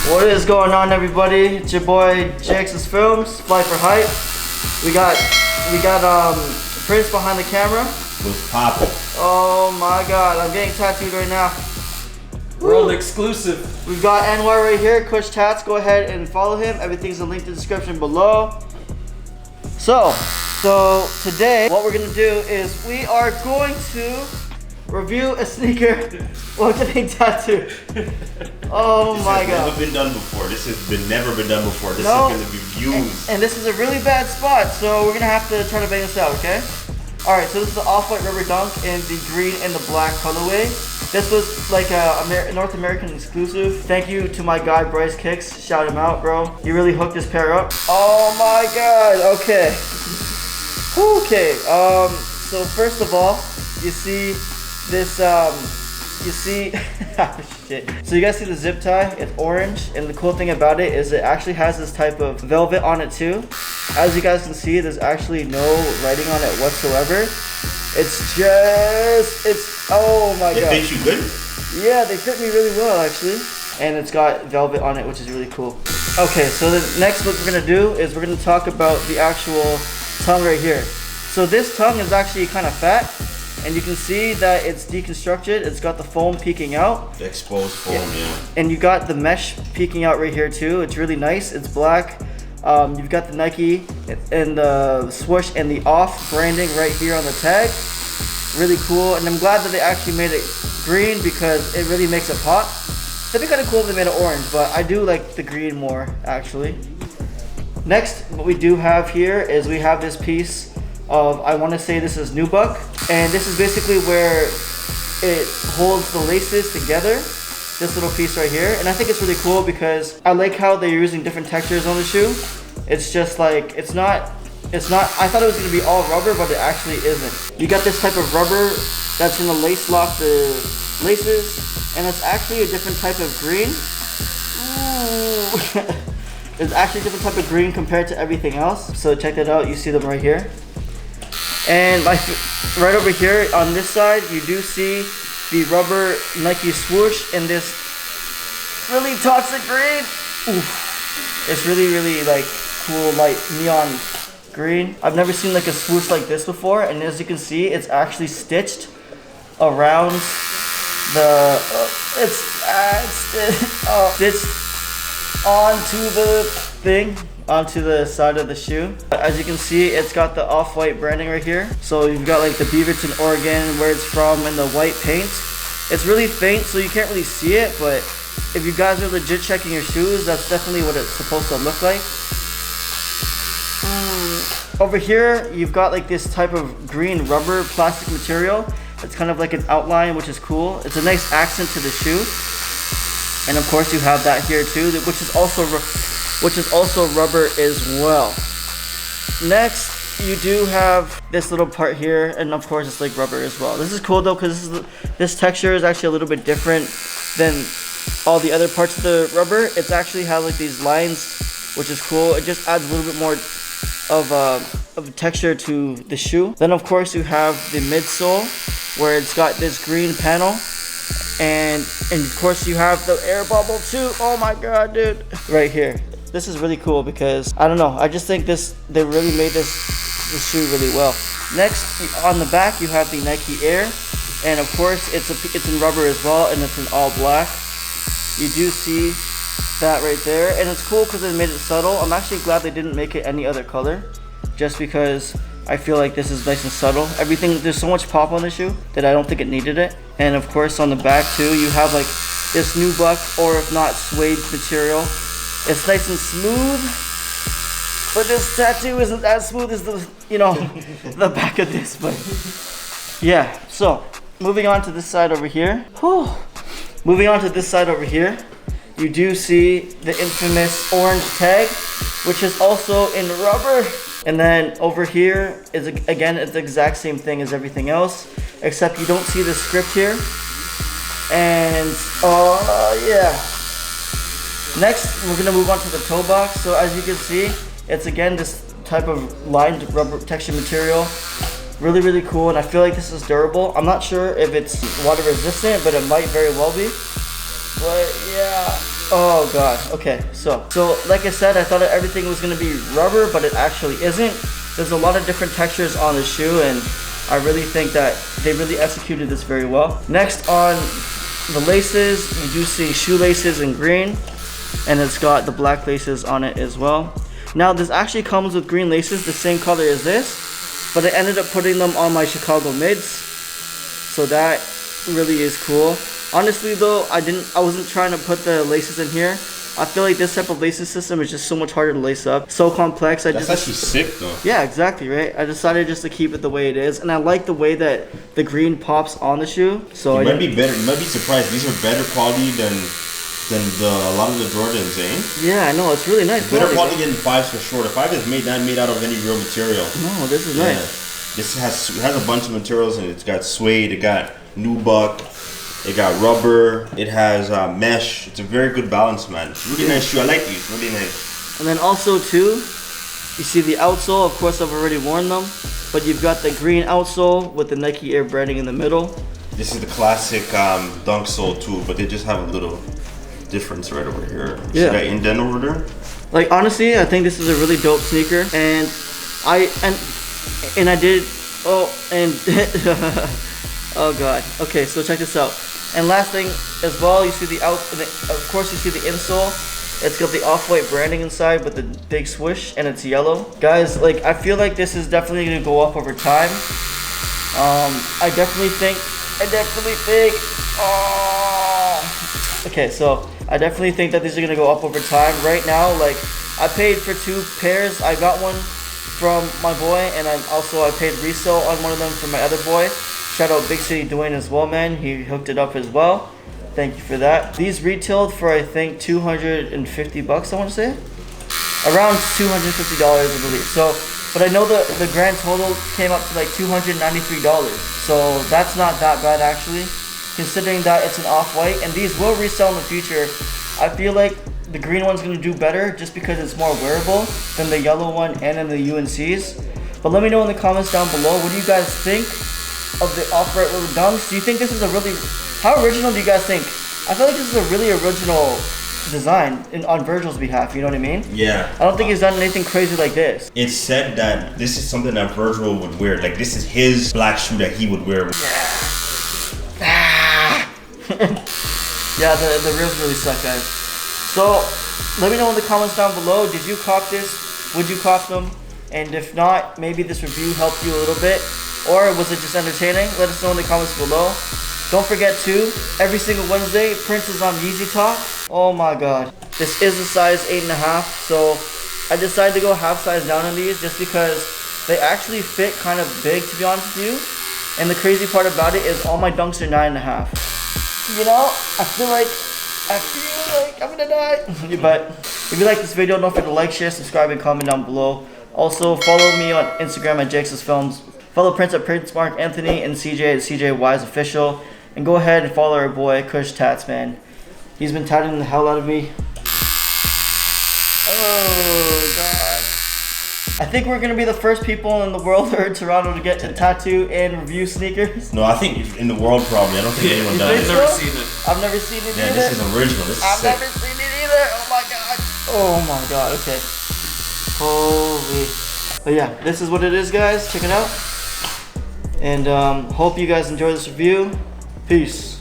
What is going on, everybody? It's your boy Jax's Films, Fly for Hype. We got Prince behind the camera. What's poppin'? Oh my god, I'm getting tattooed right now. World exclusive. We've got Anwar right here, Kush Tats. Go ahead and follow him. Everything's in the link in the description below. So today what we're gonna do is we are going to review a sneaker while getting tattooed. Oh my god. This has never been done before. This has never been done before. This is gonna be views. And this is a really bad spot, so we're gonna have to try to bang this out, okay? Alright, so this is the off-white rubber dunk in the green and the black colorway. This was like a North American exclusive. Thank you to my guy Bryce Kicks. Shout him out, bro. You really hooked this pair up. Oh my god, okay. Okay, so first of all, you see this, shit. So you guys see the zip tie? It's orange, and the cool thing about it is it actually has this type of velvet on it too. As you guys can see, there's actually no writing on it whatsoever. Oh my god. It fits you good? Yeah, they fit me really well actually. And it's got velvet on it, which is really cool. Okay, so the next what we're gonna do is we're gonna talk about the actual tongue right here. So this tongue is actually kind of fat, and you can see that it's deconstructed. It's got the foam peeking out. The exposed foam, yeah. And you got the mesh peeking out right here too. It's really nice. It's black. You've got the Nike and the swoosh and the off branding right here on the tag. Really cool, and I'm glad that they actually made it green because it really makes it pop. It'd be kind of cool if they made it orange, but I do like the green more actually. Next, what we do have here is we have this piece of, I want to say this is nubuck, and this is basically where it holds the laces together. This little piece right here, and I think it's really cool because I like how they're using different textures on the shoe. It's just like it's not. I thought it was gonna be all rubber, but it actually isn't. You got this type of rubber that's gonna lace lock the laces, and it's actually a different type of green. Ooh. It's actually a different type of green compared to everything else. So check that out. You see them right here, and like right over here on this side, you do see the rubber Nike swoosh in this really toxic green. Oof. It's really like cool, light neon green. I've never seen like a swoosh like this before, and as you can see, it's actually stitched around the stitched onto the thing, onto the side of the shoe. As you can see, it's got the off-white branding right here. So you've got like the Beaverton, Oregon, where it's from, and the white paint. It's really faint, so you can't really see it, but if you guys are legit checking your shoes, that's definitely what it's supposed to look like. Over here, you've got like this type of green rubber plastic material. It's kind of like an outline, which is cool. It's a nice accent to the shoe. And of course, you have that here too, which is also rubber as well. Next, you do have this little part here, and of course, it's like rubber as well. This is cool though, because this texture is actually a little bit different than all the other parts of the rubber. It's actually has like these lines, which is cool. It just adds a little bit more of a texture to the shoe. Then of course you have the midsole, where it's got this green panel, and of course you have the air bubble too. Oh my god, dude, right here. This is really cool because I don't know, I just think they really made this shoe really well. Next, on the back you have the Nike Air, and of course it's in rubber as well, and it's in all black. You do see that right there, and it's cool because they made it subtle. I'm actually glad they didn't make it any other color, just because I feel like this is nice and subtle. There's so much pop on the shoe that I don't think it needed it. And of course on the back too, you have like this nubuck, or if not suede material. It's nice and smooth, but this tattoo isn't as smooth as the back of this. But yeah, so moving on to this side over here. Moving on to this side over here, you do see the infamous orange tag, which is also in rubber. And then over here is, again, it's the exact same thing as everything else, except you don't see the script here. And yeah. Next, we're gonna move on to the toe box. So as you can see, it's again this type of lined rubber texture material. Really cool, and I feel like this is durable. I'm not sure if it's water resistant, but it might very well be. But yeah, Oh god. Okay, so like I said, I thought that everything was gonna be rubber, but it actually isn't. There's a lot of different textures on the shoe, and I really think that they really executed this very well. Next on the laces, you do see shoelaces in green, and it's got the black laces on it as well. Now this actually comes with green laces, the same color as this, but I ended up putting them on my Chicago mids, so that really is cool. Honestly though, I wasn't trying to put the laces in here. I feel like this type of lacing system is just so much harder to lace up. So complex. That's actually sick though. Yeah, exactly, right? I decided just to keep it the way it is. And I like the way that the green pops on the shoe. So you might be better. You might be surprised. These are better quality than a lot of the Jordans, eh? Yeah, I know. It's really nice. Better quality than 5s for sure. The 5 is not made out of any real material. No, this is nice. This has a bunch of materials, and it's got suede, it got nubuck, it got rubber, it has mesh. It's a very good balance, man. It's a really nice shoe. I like these. Really nice. And then also too, you see the outsole. Of course, I've already worn them, but you've got the green outsole with the Nike Air branding in the middle. This is the classic dunk sole too, but they just have a little difference right over here. See Yeah. that indent over there? Like honestly, I think this is a really dope sneaker, and I did. Oh, and oh god. Okay, so check this out. And last thing as well, you see of course you see the insole. It's got the off-white branding inside with the big swoosh, and it's yellow. Guys, like I feel like this is definitely gonna go up over time. I definitely think. Okay, so I definitely think that these are gonna go up over time. Right now, like I paid for 2 pairs. I got one from my boy, and I paid resale on one of them for my other boy. Shout out Big City Dwayne as well, man. He hooked it up as well. Thank you for that. These retailed for I think $250, I want to say. Around $250, I believe. So, but I know the grand total came up to like $293. So that's not that bad actually, considering that it's an off-white, and these will resell in the future. I feel like the green one's gonna do better just because it's more wearable than the yellow one and in the UNCs. But let me know in the comments down below, what do you guys think of the off-white little dunks? Do you think this is a really, how original do you guys think? I feel like this is a really original design on Virgil's behalf, you know what I mean? Yeah. I don't think he's done anything crazy like this. It's said that this is something that Virgil would wear. Like this is his black shoe that he would wear. Yeah, the ribs really suck, guys. So, let me know in the comments down below, did you cop this? Would you cop them? And if not, maybe this review helped you a little bit. Or was it just entertaining? Let us know in the comments below. Don't forget to, every single Wednesday, Prince is on Yeezy Talk. Oh my god. This is a size 8.5, so I decided to go half size down on these just because they actually fit kind of big, to be honest with you. And the crazy part about it is all my dunks are 9.5. You know, I feel like I'm gonna die. But if you like this video, don't forget to like, share, subscribe, and comment down below. Also, follow me on Instagram at Jakes' Films. Follow Prince at Prince Mark Anthony and CJ at CJ Wise Official. And go ahead and follow our boy Kush Tats, man. He's been tatting the hell out of me. Oh god. I think we're gonna be the first people in the world or in Toronto to get a tattoo and review sneakers. No, I think in the world probably. I don't think anyone does. I've never seen it. I've never seen it Yeah, either. this is original. This is I've sick. never seen it either. Oh my god. Oh my god. Okay. Holy. But yeah, this is what it is, guys. Check it out. And hope you guys enjoy this review. Peace.